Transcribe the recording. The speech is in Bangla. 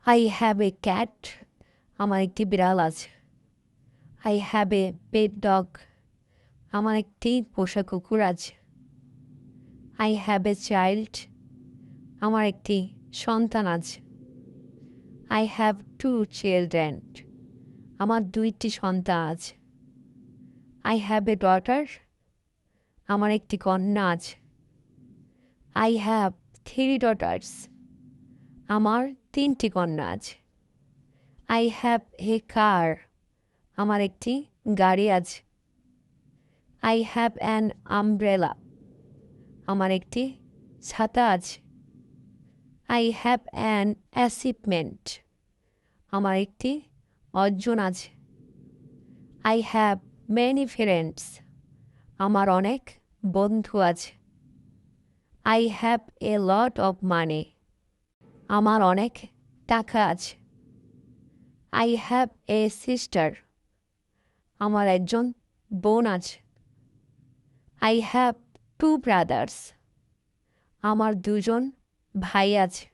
I have A cat. আমার একটি বিড়াল আছে। I have a pet dog. আমার একটি পোষা কুকুর আছে। I have a child. আমার একটি সন্তান আছে। I have two children. আমার দুইটি সন্তান আছে। I have a daughter. আমার একটি কন্যা আছে। I have three daughters. আমার তিনটি কন্যা আছে। I have a car. আমার একটি গাড়ি আছে। I have an umbrella. আমার একটি ছাতা আছে। I have an achievement. আমার একটি অর্জন আছে। I have many friends. আমার অনেক বন্ধু আছে। I have A lot of money. আমার অনেক টাকা আছে। I have A sister. আমার একজন বোন আছে। I have two brothers. আমার দুজন ভাই আছে।